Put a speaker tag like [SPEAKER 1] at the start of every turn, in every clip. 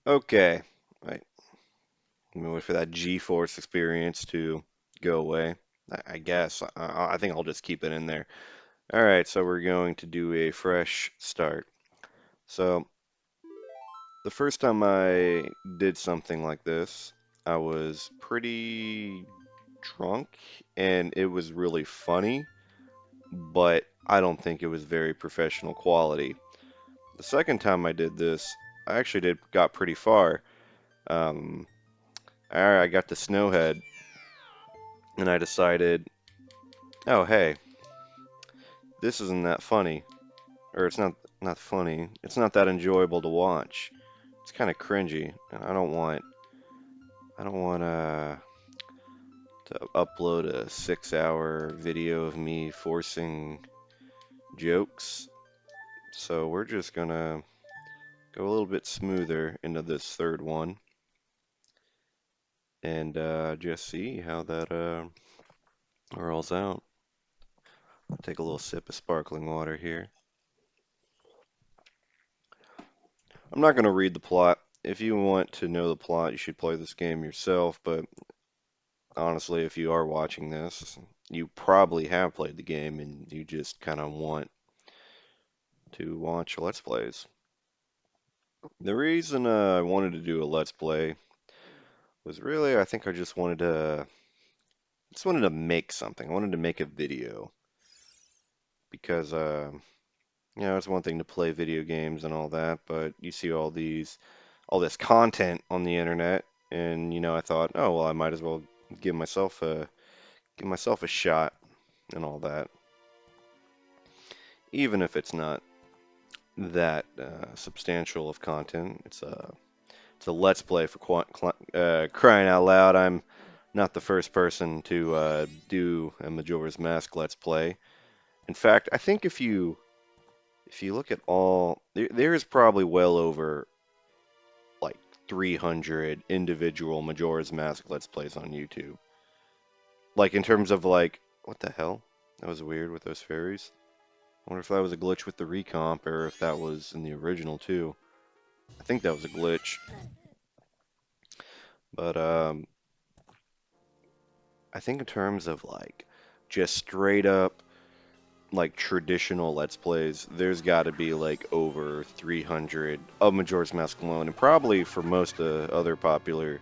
[SPEAKER 1] Okay, right. I'm gonna wait for that G-force experience to go away. I guess. I think I'll just keep it in there. All right, so we're going to do a fresh start. So the first time I did something like this, I was pretty drunk, and it was really funny, but I don't think it was very professional quality. The second time I did this, I actually got pretty far. Um, I got to Snowhead, and I decided, oh hey, this isn't that funny, or it's not funny. It's not that enjoyable to watch. It's kind of cringy, and I don't want to upload a 6-hour video of me forcing jokes. So we're just gonna go a little bit smoother into this third one and just see how that rolls out. I'll take a little sip of sparkling water here. I'm not gonna read the plot. If you want to know the plot, you should play this game yourself, but honestly, if you are watching this, you probably have played the game and you just kind of want to watch Let's Plays. The reason I wanted to do a Let's Play was really, I think I just wanted to make something. I wanted to make a video because, it's one thing to play video games and all that, but you see all this content on the internet, and I thought, oh well, I might as well give myself a give myself a shot and all that, even if it's not that substantial of content. It's a let's play for crying out loud. I'm not the first person to do a Majora's Mask let's play. In fact, I think if you look at there is probably well over like 300 individual Majora's Mask let's plays on YouTube. Like in terms of like, what the hell? That was weird with those fairies. I wonder if that was a glitch with the recomp or if that was in the original too. I think that was a glitch. But I think in terms of like just straight up like traditional Let's Plays, there's got to be like over 300 of Majora's Mask alone, and probably for most other popular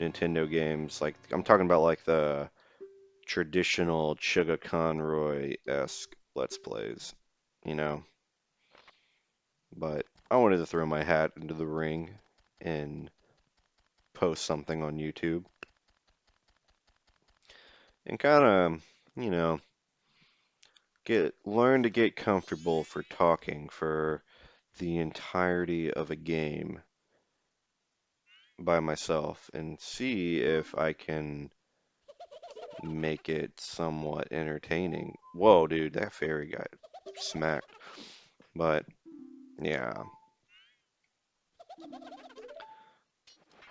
[SPEAKER 1] Nintendo games. Like I'm talking about like the traditional Chuga Conroy-esque Let's Plays, you know. But I wanted to throw my hat into the ring and post something on YouTube and kind of, you know, get learn to get comfortable for talking for the entirety of a game by myself and see if I can make it somewhat entertaining. Whoa, dude, that fairy got smacked. But yeah,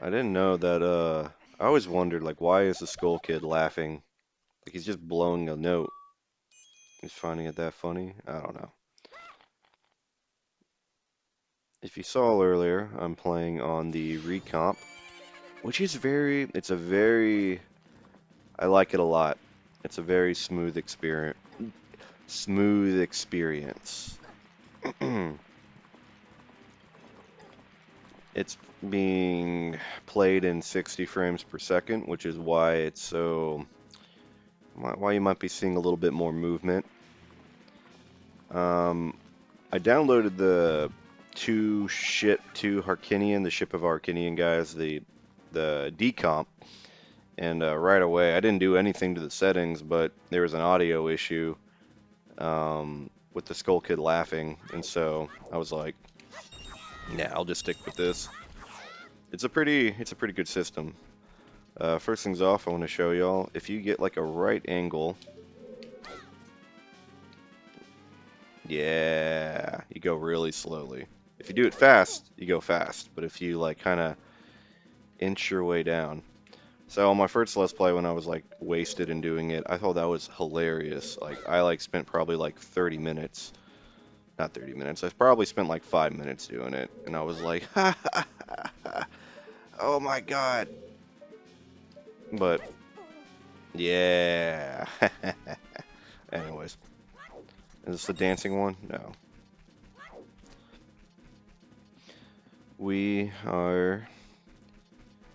[SPEAKER 1] I didn't know that I always wondered like why is the Skull Kid laughing? Like he's just blowing a note. He's finding it that funny? I don't know. If you saw earlier, I'm playing on the Recomp, which is it's a very, I like it a lot. It's a very smooth experience. It's being played in 60 frames per second, which is why why you might be seeing a little bit more movement. Um, I downloaded the to Harkinian, the ship of Harkinian guys, the decomp, and right away I didn't do anything to the settings, but there was an audio issue with the Skull Kid laughing, and so I was like, yeah, I'll just stick with this. It's a pretty good system. First things off, I want to show y'all if you get like a right angle, yeah, you go really slowly. If you do it fast, you go fast, but if you like kind of inch your way down. So on my first Let's Play when I was like wasted in doing it, I thought that was hilarious. Like I like spent probably like 30 minutes, not 30 minutes. I probably spent like 5 minutes doing it, and I was like, ha ha ha. my God. But yeah. Anyways, is this the dancing one? No. We are,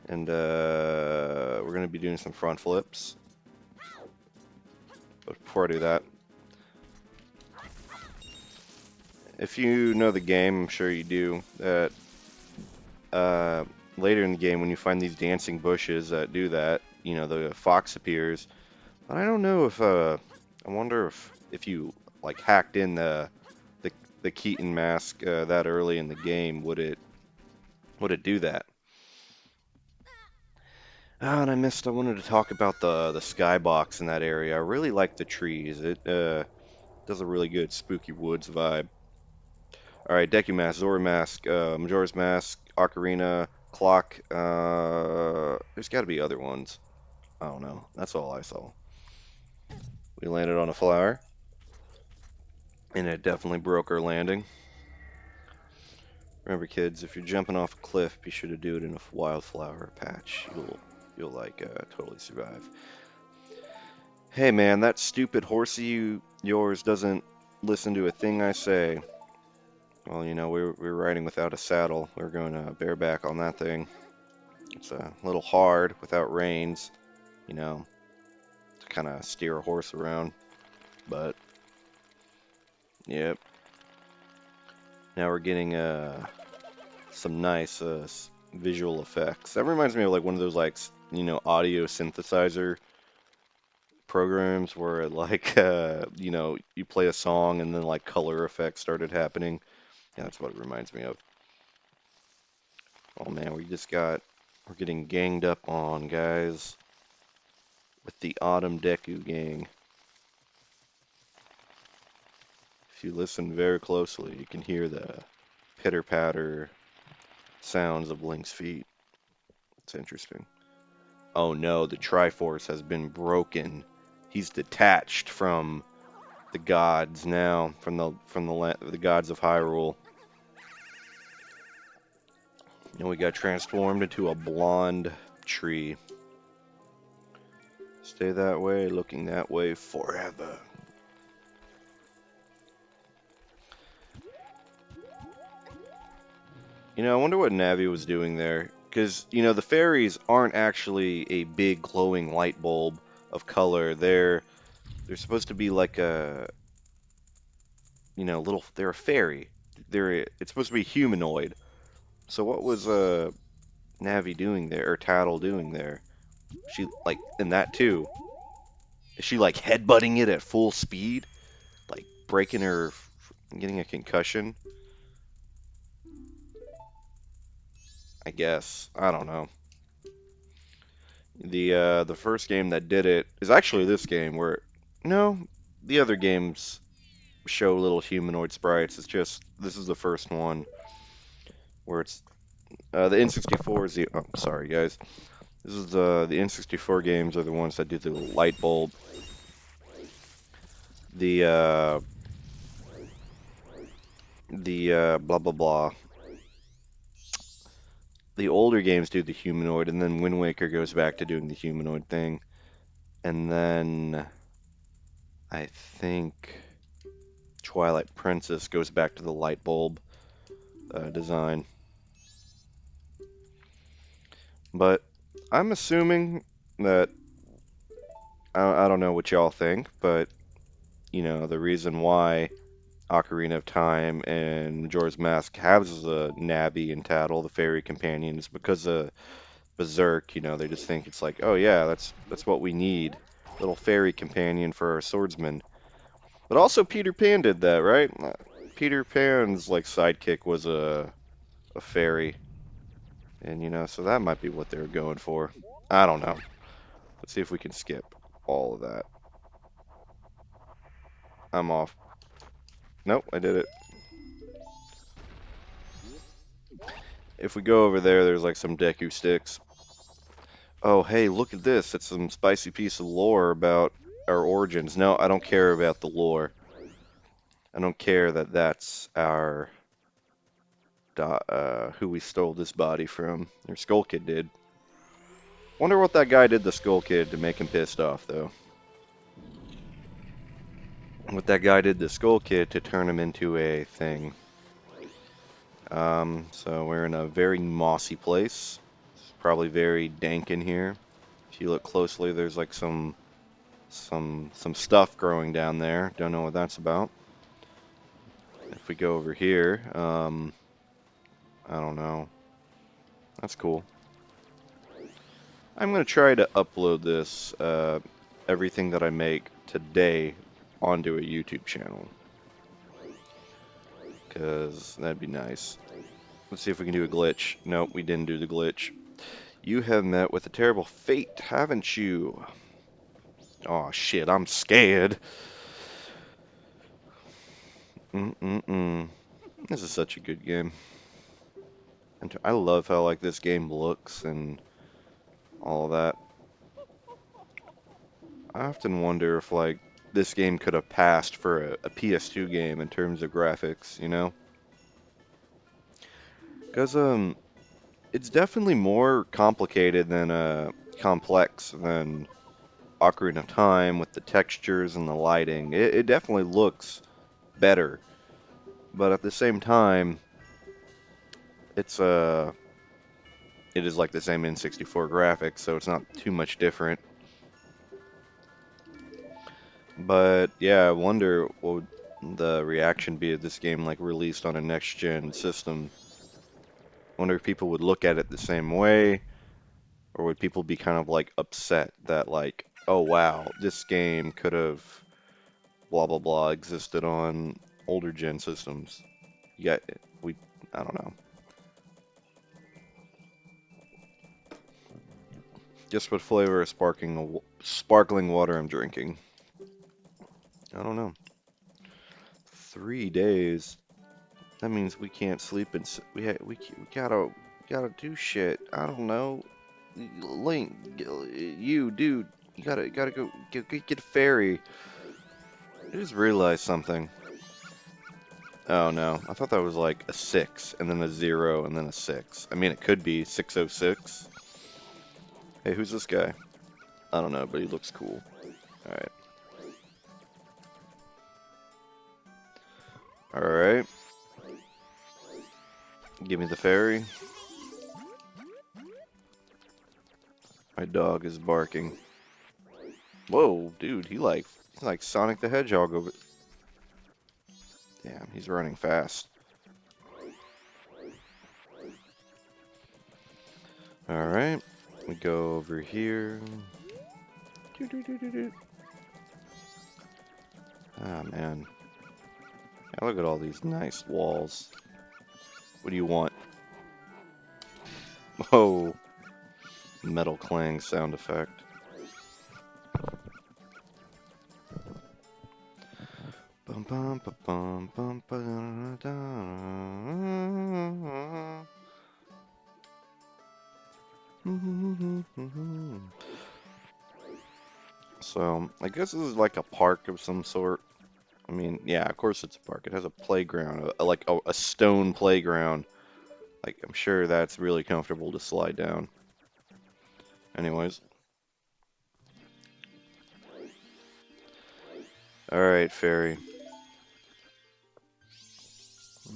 [SPEAKER 1] and we're gonna be doing some front flips. But before I do that, if you know the game, I'm sure you do, that uh, later in the game when you find these dancing bushes that do that, you know, the fox appears. But I don't know if I wonder if you like hacked in the, the Keaton mask that early in the game, would it do that? Ah, and I wanted to talk about the skybox in that area. I really like the trees. It does a really good spooky woods vibe. All right, Deku Mask, Zora Mask, Majora's Mask, Ocarina, Clock. There's got to be other ones. I don't know. That's all I saw. We landed on a flower, and it definitely broke our landing. Remember, kids, if you're jumping off a cliff, be sure to do it in a wildflower patch. You'll like totally survive. Hey man, that stupid horsey yours doesn't listen to a thing I say. Well, you know, we're riding without a saddle. We're going bareback on that thing. It's a little hard without reins, you know, to kind of steer a horse around. But, yep. Now we're getting some nice visual effects. That reminds me of like one of those like, you know, audio synthesizer programs where like, you know, you play a song and then like color effects started happening. Yeah, that's what it reminds me of. Oh man, we're getting ganged up on, guys, with the Autumn Deku gang. If you listen very closely, you can hear the pitter-patter sounds of Link's feet. It's interesting. Oh no, the Triforce has been broken. He's detached from the gods now, from the gods of Hyrule. And we got transformed into a blonde tree. Stay that way, looking that way forever. You know, I wonder what Navi was doing there. Because, you know, the fairies aren't actually a big glowing light bulb of color. They're supposed to be like a, you know, they're a fairy. It's supposed to be humanoid. So what was Navi doing there, or Tattle doing there? She, like, in that too. Is she, like, headbutting it at full speed? Like, breaking her, getting a concussion? I guess. I don't know. The first game that did it is actually this game where no, the other games show little humanoid sprites. It's just this is the first one where it's the N64 is the sorry guys. This is the N64 games are the ones that do the light bulb. The blah blah blah. The older games do the humanoid, and then Wind Waker goes back to doing the humanoid thing, and then I think Twilight Princess goes back to the light bulb design. But I'm assuming that I don't know what y'all think, but you know the reason why Ocarina of Time and Majora's Mask has a Navi and Tattle, the fairy companion, is because of Berserk. You know, they just think it's like, oh yeah, that's what we need, little fairy companion for our swordsman. But also Peter Pan did that, right? Peter Pan's like sidekick was a fairy, and you know, so that might be what they were going for. I don't know. Let's see if we can skip all of that. I'm off. Nope, I did it. If we go over there, there's like some Deku sticks. Oh, hey, look at this. It's some spicy piece of lore about our origins. No, I don't care about the lore. I don't care that that's our who we stole this body from. Or Skull Kid did. Wonder what that guy did to Skull Kid to make him pissed off, though. What that guy did to Skull Kid to turn him into a thing. So we're in a very mossy place. It's probably very dank in here. If you look closely, there's like some stuff growing down there. Don't know what that's about. If we go over here, I don't know. That's cool. I'm gonna try to upload this, everything that I make today onto a YouTube channel. Because that'd be nice. Let's see if we can do a glitch. Nope, we didn't do the glitch. You have met with a terrible fate, haven't you? Oh shit, I'm scared. Mm-mm-mm. This is such a good game. And I love how like this game looks and all of that. I often wonder if like this game could have passed for a PS2 game in terms of graphics, you know? Because it's definitely more complicated than complex than Ocarina of Time with the textures and the lighting. It definitely looks better, but at the same time, it's it is like the same N64 graphics, so it's not too much different. But yeah, I wonder what would the reaction be if this game like released on a next gen system. Wonder if people would look at it the same way, or would people be kind of like upset that like, oh wow, this game could have blah blah blah existed on older gen systems. Yeah, we I don't know. Guess what flavor of sparkling water I'm drinking? I don't know. 3 days. That means we can't sleep and we gotta do shit. I don't know. Link, you dude, you gotta go get a ferry. I just realized something. Oh no, I thought that was like a 6 and then a 0 and then a 6. I mean, it could be 606. Hey, who's this guy? I don't know, but he looks cool. Alright. Alright. Give me the ferry. My dog is barking. Whoa, dude, he's like Sonic the Hedgehog over. Damn, he's running fast. Alright, we go over here. Ah, man. Yeah, look at all these nice walls. What do you want? Oh, metal clang sound effect. Bum, bum, ba, bum, bum, ba, da, da. So, I guess this is like a park of some sort. I mean, yeah, of course it's a park. It has a playground, like a stone playground. Like, I'm sure that's really comfortable to slide down. Anyways. Alright, fairy.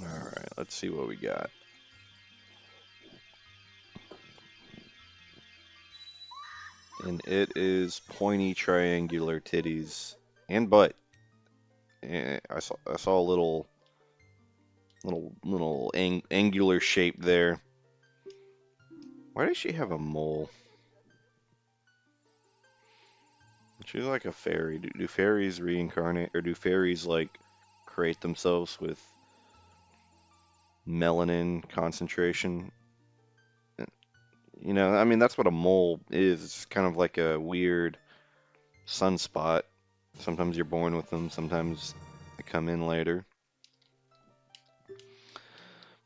[SPEAKER 1] Alright, let's see what we got. And it is pointy triangular titties and butt. And I saw a little angular shape there. Why does she have a mole? She's like a fairy. Do fairies reincarnate, or do fairies like create themselves with melanin concentration? You know, I mean that's what a mole is. It's kind of like a weird sunspot. Sometimes you're born with them, sometimes they come in later.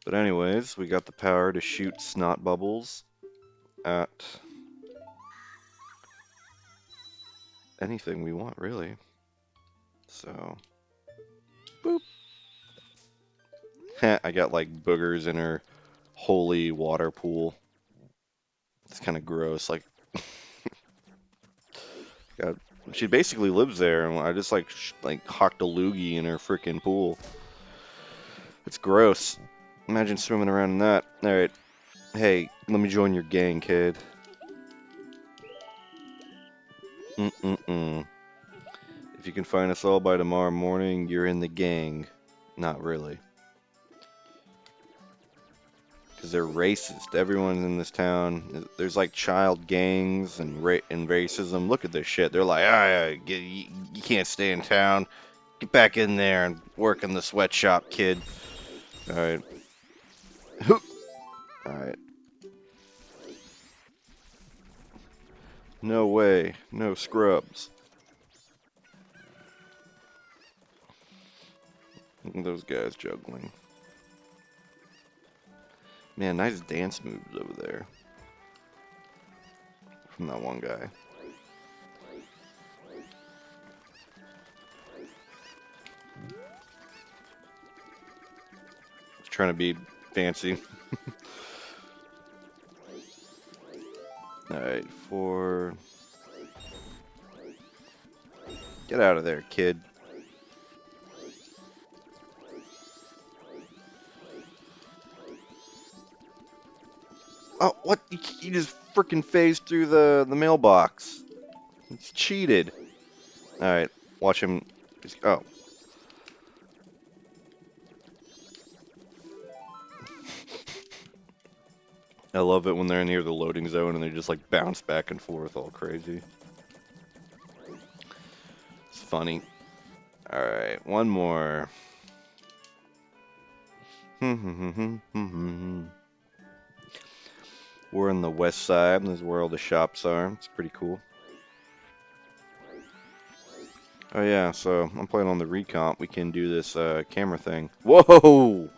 [SPEAKER 1] But anyways, we got the power to shoot snot bubbles at anything we want, really. So, boop. I got like boogers in her holy water pool. It's kind of gross. Like God, she basically lives there, and I just like like hocked a loogie in her freaking pool. It's gross. Imagine swimming around in that. All right, hey, let me join your gang, kid. Mm-mm-mm. If you can find us all by tomorrow morning, you're in the gang. Not really. Because they're racist. Everyone in this town, there's like child gangs and racism. Look at this shit. They're like, you can't stay in town. Get back in there and work in the sweatshop, kid. All right. All right. No way. No scrubs. Look at those guys juggling. Man, nice dance moves over there from that one guy. He's trying to be fancy. All right, four. Get out of there, kid. Oh, what? You just freaking phased through the mailbox. It's cheated. All right, watch him. Oh, I love it when they're near the loading zone and they just like bounce back and forth all crazy. It's funny. All right, one more. We're in the west side. This is where all the shops are. It's pretty cool. Oh yeah, so I'm playing on the Recomp. We can do this camera thing. Whoa!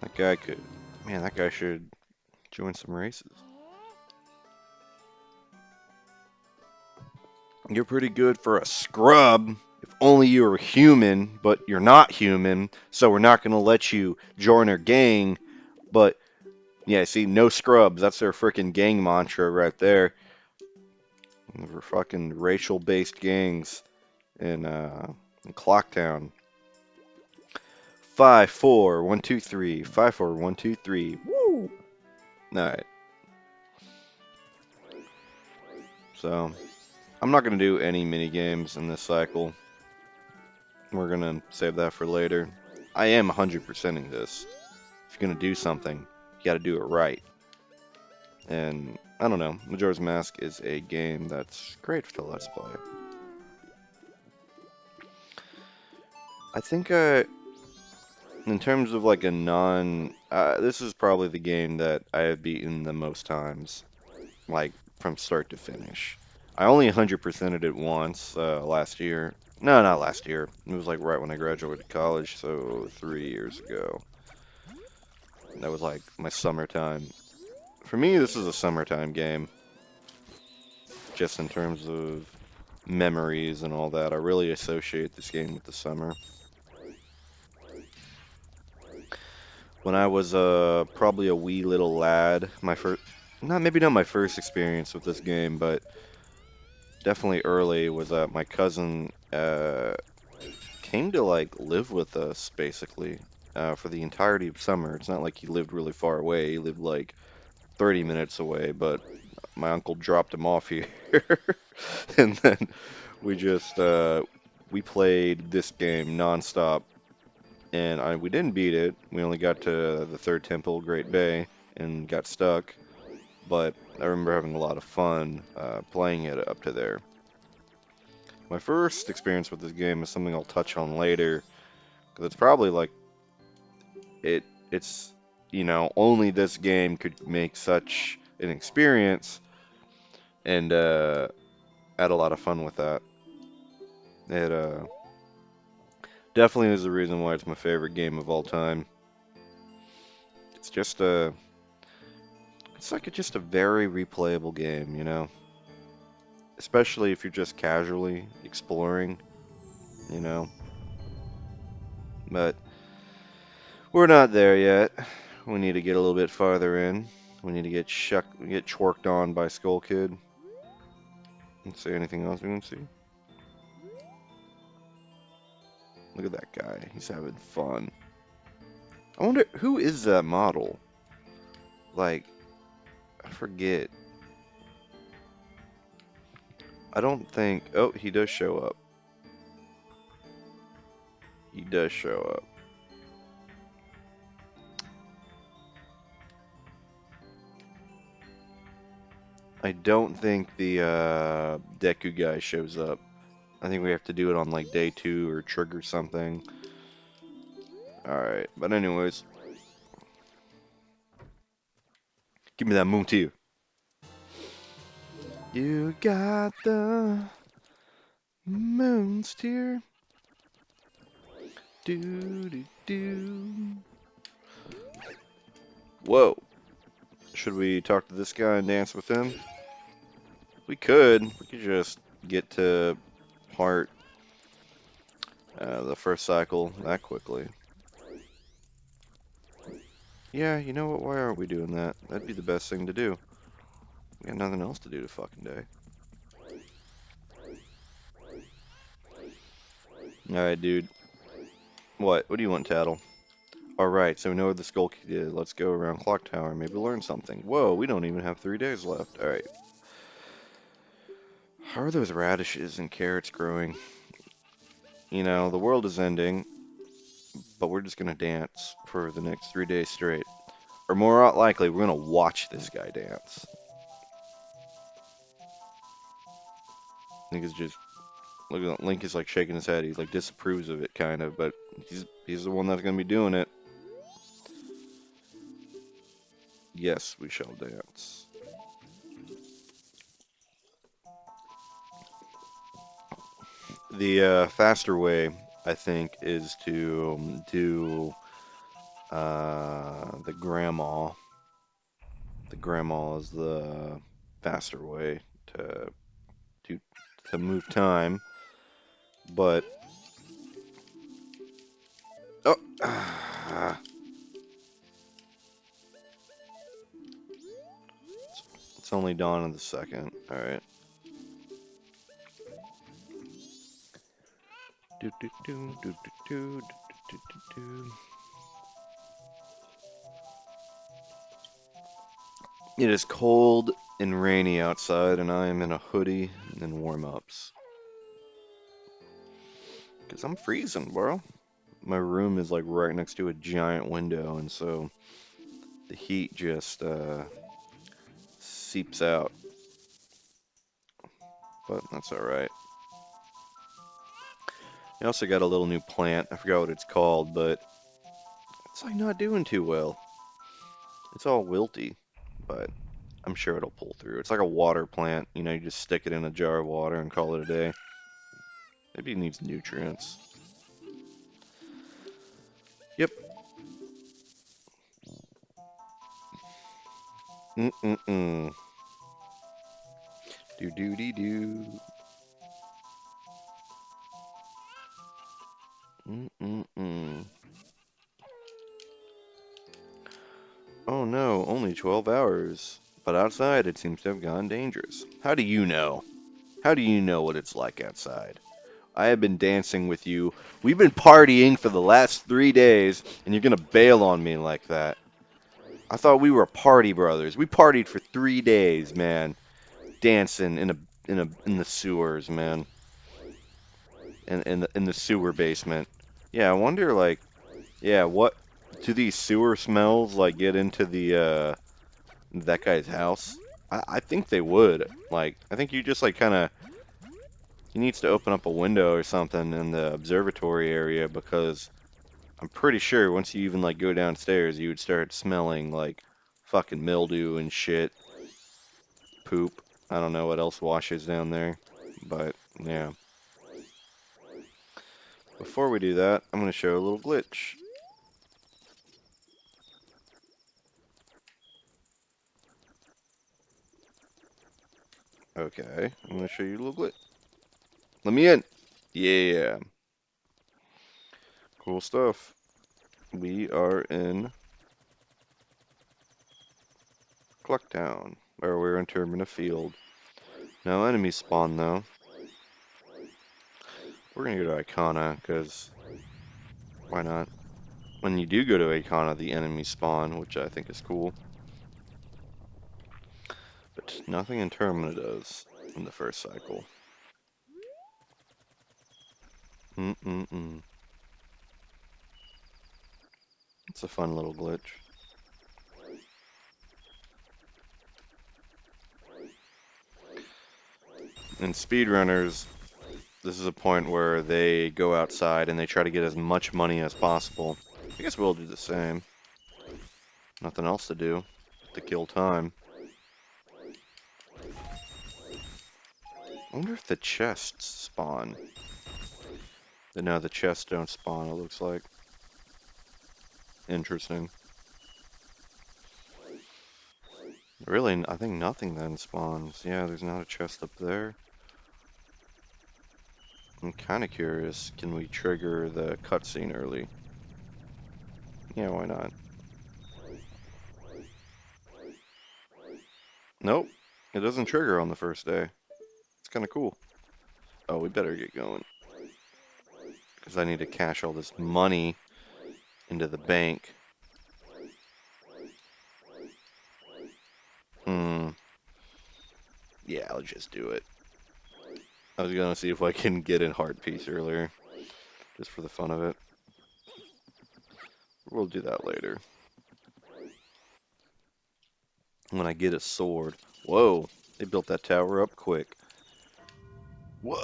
[SPEAKER 1] That guy could. Man, that guy should join some races. You're pretty good for a scrub. If only you were human, but you're not human, so we're not gonna let you join our gang. But yeah, see, no scrubs. That's their freaking gang mantra right there. We're fucking racial-based gangs in Clocktown. 5 4 1 2 3. 5 4 1 2 3. Woo! All right. So I'm not gonna do any mini games in this cycle. We're gonna save that for later. I am 100%ing this. If you're gonna do something, you gotta do it right. And I don't know, Majora's Mask is a game that's great to Let's Play. I think in terms of like a this is probably the game that I have beaten the most times, like from start to finish. I only 100%ed it once last year. No, not last year. It was like right when I graduated college, so 3 years ago. That was like my summertime. For me, this is a summertime game, just in terms of memories and all that. I really associate this game with the summer. When I was probably a wee little lad, my first, not maybe not my first experience with this game, but definitely early was my cousin came to like live with us basically for the entirety of summer. It's not like he lived really far away. He lived like 30 minutes away, but my uncle dropped him off here, and then we just we played this game nonstop, and we didn't beat it. We only got to the third temple, Great Bay, and got stuck. But I remember having a lot of fun playing it up to there. My first experience with this game is something I'll touch on later, because it's probably like it's only this game could make such an experience, and had a lot of fun with that. It definitely is the reason why it's my favorite game of all time. It's just just a very replayable game, especially if you're just casually exploring, you know. But we're not there yet. We need to get a little bit farther in. We need to get chworked on by Skull Kid. Let's see anything else we can see. Look at that guy. He's having fun. I wonder who is that model? Like, I forget. I don't think. Oh, he does show up. He does show up. I don't think the Deku guy shows up. I think we have to do it on like day 2 or trigger something. Alright, but anyways. Give me that moon tear. You got the moon's tear. Do do do. Whoa. Should we talk to this guy and dance with him? We could. We could just get to heart the first cycle that quickly. Yeah, you know what? Why aren't we doing that? That'd be the best thing to do. We got nothing else to do to fucking day. Alright, dude. What? What do you want, Tattle? Alright, so we know where the Skull Kid is. Let's go around Clock Tower and maybe learn something. Whoa, we don't even have 3 days left. Alright. How are those radishes and carrots growing? You know, the world is ending, but we're just gonna dance for the next 3 days straight. Or more likely, we're gonna watch this guy dance. I think it's just look at Link is like shaking his head. He's like disapproves of it kind of, but he's the one that's gonna be doing it. Yes, we shall dance. The faster way, I think, is to do the grandma. The grandma is the faster way to to move time, but oh, it's only dawn in the second. All right. Do, do, do, do, do, do, do, do, do. It is cold and rainy outside, and I am in a hoodie and warm-ups. Because I'm freezing, bro. My room is like right next to a giant window, and so the heat just seeps out. But that's alright. I also got a little new plant. I forgot what it's called, but it's like not doing too well. It's all wilty, but I'm sure it'll pull through. It's like a water plant. You know, you just stick it in a jar of water and call it a day. Maybe it needs nutrients. Yep. Mm-mm-mm. Do-do-dee-doo. Mm-mm-mm. Oh no, only 12 hours. But outside it seems to have gone dangerous. How do you know? How do you know what it's like outside? I have been dancing with you. We've been partying for the last 3 days, and you're gonna bail on me like that. I thought we were party brothers. We partied for 3 days, man. Dancing in the sewers, man. In the sewer basement. Yeah, I wonder like, yeah, what do these sewer smells like get into the that guy's house? I think they would. Like, I think you just like kind of he needs to open up a window or something in the observatory area because I'm pretty sure once you even like go downstairs, you would start smelling like fucking mildew and shit, poop. I don't know what else washes down there, but yeah. Before we do that, I'm going to show a little glitch. Okay, I'm going to show you a little glitch. Let me in. Yeah, cool stuff. We are in Cluck down. Or we're entering a field. No enemies spawn though. We're gonna go to Icona, because why not? When you do go to Icona, the enemies spawn, which I think is cool. But nothing in Termina does in the first cycle. Mm-mm-mm. It's a fun little glitch. In speedrunners, this is a point where they go outside and they try to get as much money as possible. I guess we'll do the same. Nothing else to do to kill time. I wonder if the chests spawn. No, the chests don't spawn, it looks like. Interesting. Really, I think nothing then spawns. Yeah, there's not a chest up there. I'm kind of curious, can we trigger the cutscene early? Yeah, why not? Nope, it doesn't trigger on the first day. It's kind of cool. Oh, we better get going. Because I need to cash all this money into the bank. Hmm. Yeah, I'll just do it. I was gonna see if I can get in Heart Piece earlier, just for the fun of it. We'll do that later. When I get a sword. Whoa, they built that tower up quick. Whoa.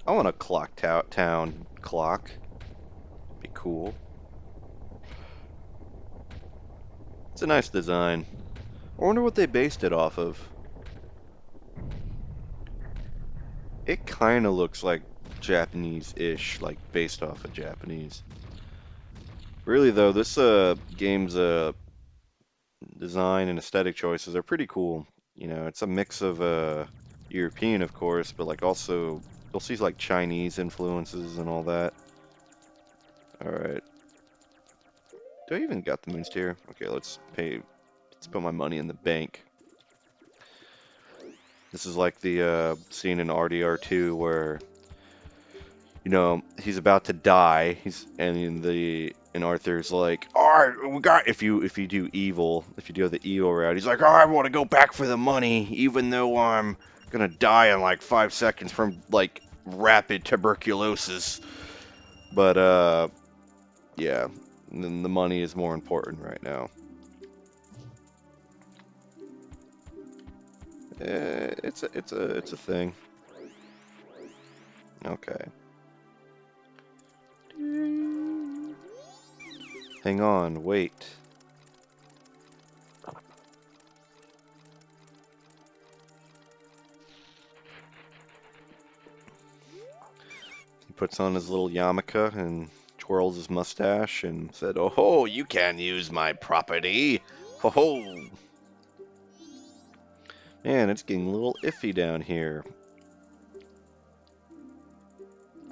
[SPEAKER 1] I want a clock town clock. Be cool. It's a nice design. I wonder what they based it off of. It kind of looks like Japanese-ish, like based off of Japanese. Really though, this game's design and aesthetic choices are pretty cool. You know, it's a mix of European, of course, but like also you'll see like Chinese influences and all that. All right. Do I even got the moon steer? Okay, let's pay. Let's put my money in the bank. This is like the scene in RDR2 where he's about to die. And Arthur's like, all right, we got if you do evil, if you do the evil route, he's like, oh, I want to go back for the money, even though I'm gonna die in like 5 seconds from like rapid tuberculosis. But yeah, the money is more important right now. It's a thing. Okay. Hang on, wait. He puts on his little yarmulke and twirls his mustache and said, "Oh ho, you can use my property. Ho ho." Man, it's getting a little iffy down here.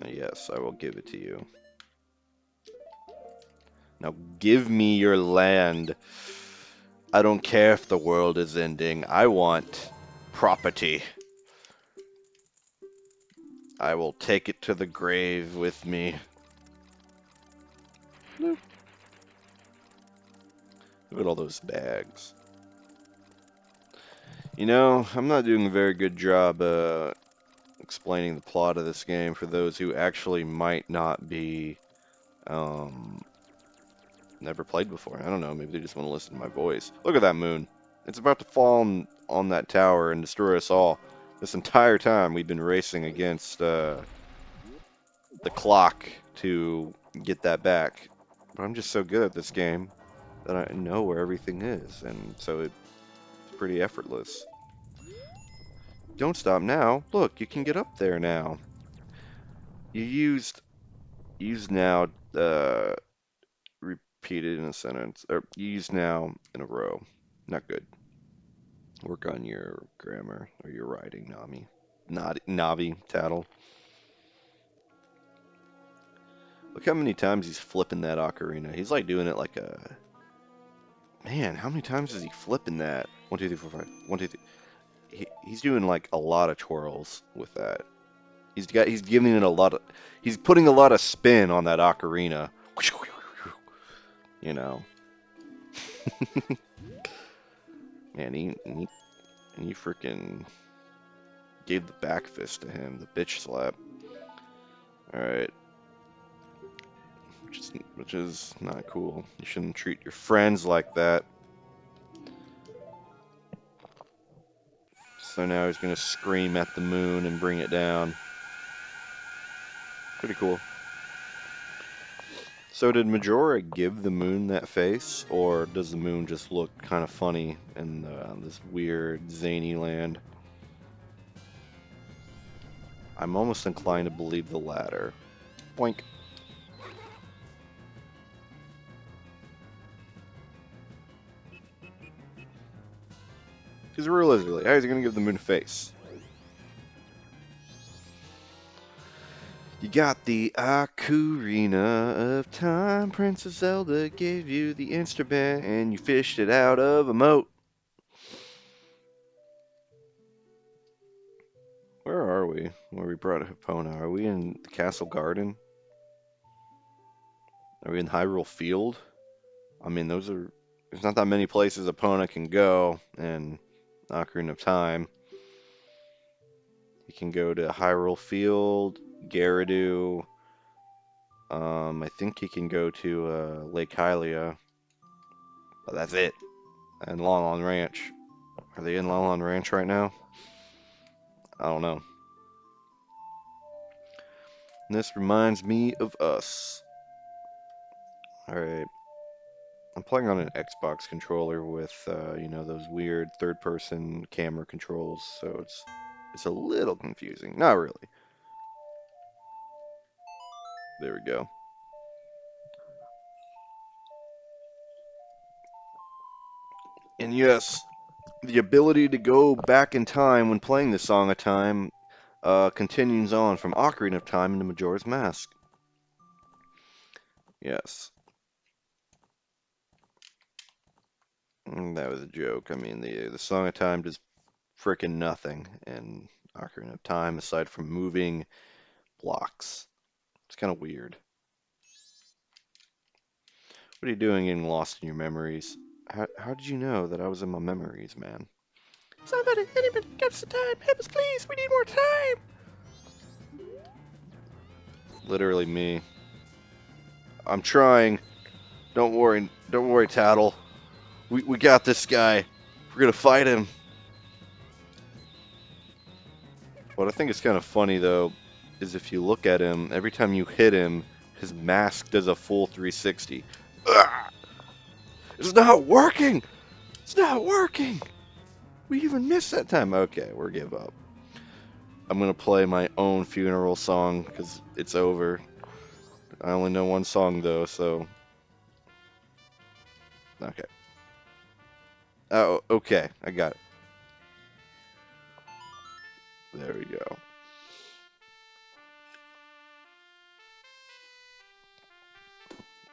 [SPEAKER 1] Yes, I will give it to you. Now give me your land. I don't care if the world is ending. I want property. I will take it to the grave with me. Look at all those bags. I'm not doing a very good job explaining the plot of this game for those who actually might not be never played before. I don't know, maybe they just want to listen to my voice. Look at that moon. It's about to fall on that tower and destroy us all. This entire time we've been racing against the clock to get that back. But I'm just so good at this game that I know where everything is, and so it's pretty effortless. Don't stop now. Look, you can get up there now. You used now repeated in a sentence, or used now in a row. Not good. Work on your grammar or your writing, Nami. Not Navi, Tattle. Look how many times he's flipping that ocarina. He's like doing it like a Man, how many times is he flipping that? 1, 2, 3, 4, 5. 1, 2, 3. He's doing like a lot of twirls with that. He's giving it a lot of he's putting a lot of spin on that ocarina. You know. Man, he freaking gave the back fist to him, the bitch slap. All right. Which is not cool. You shouldn't treat your friends like that. So now he's gonna scream at the moon and bring it down. Pretty cool. So did Majora give the moon that face, or does the moon just look kind of funny in this weird zany land? I'm almost inclined to believe the latter. Boink. Because realistically, how is he gonna give the moon a face? You got the Ocarina of Time. Princess Zelda gave you the instrument and you fished it out of a moat. Where are we? Where we brought Hipona? Are we in the Castle Garden? Are we in Hyrule Field? I mean, there's not that many places Epona can go in Ocarina of Time. He can go to Hyrule Field, Gerudo. I think he can go to Lake Hylia. But that's it. And Lon Lon Ranch. Are they in Lon Lon Ranch right now? I don't know. And this reminds me of us. Alright. I'm playing on an Xbox controller with, those weird third-person camera controls, so it's a little confusing. Not really. There we go. And yes, the ability to go back in time when playing the Song of Time continues on from Ocarina of Time into Majora's Mask. Yes. That was a joke. I mean, the Song of Time does frickin' nothing in Ocarina of Time aside from moving blocks. It's kind of weird. What are you doing getting lost in your memories? How did you know that I was in my memories, man? Somebody, anybody, get us the time. Help us, please. We need more time. Literally me. I'm trying. Don't worry, Tattle. We got this guy. We're gonna fight him. What I think is kind of funny though is if you look at him, every time you hit him, his mask does a full 360. Ugh! It's not working. It's not working. We even missed that time. Okay, we're give up. I'm gonna play my own funeral song because it's over. I only know one song though, so okay. Oh, okay, I got it. There we go.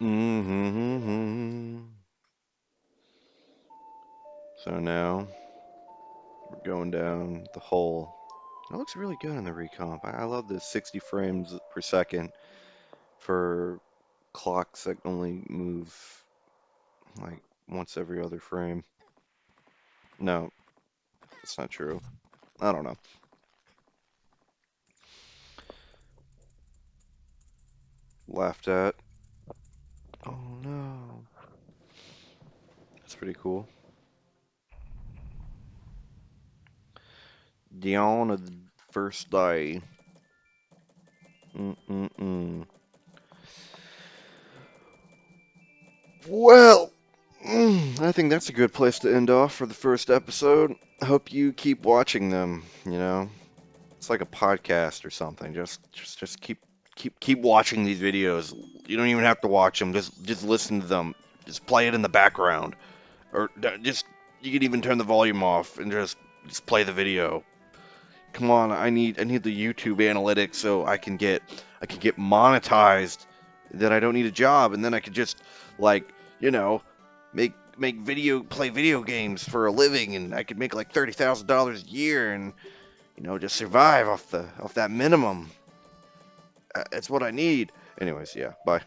[SPEAKER 1] Mm-hmm. So now we're going down the hole. It looks really good in the recomp. I love the 60 frames per second for clocks that only move like once every other frame. No, that's not true. I don't know. Laughed at. Oh no. That's pretty cool. Dawn of the first day. Mm-mm-mm. Well, I think that's a good place to end off for the first episode. Hope you keep watching them, It's like a podcast or something. Just keep watching these videos. You don't even have to watch them. Just listen to them. Just play it in the background, or just you can even turn the volume off and just play the video. Come on, I need the YouTube analytics so I can get monetized. Then I don't need a job, and then I could just like make play video games for a living, and I could make like $30,000 a year, and just survive off that minimum. It's what I need. Anyways, yeah, bye.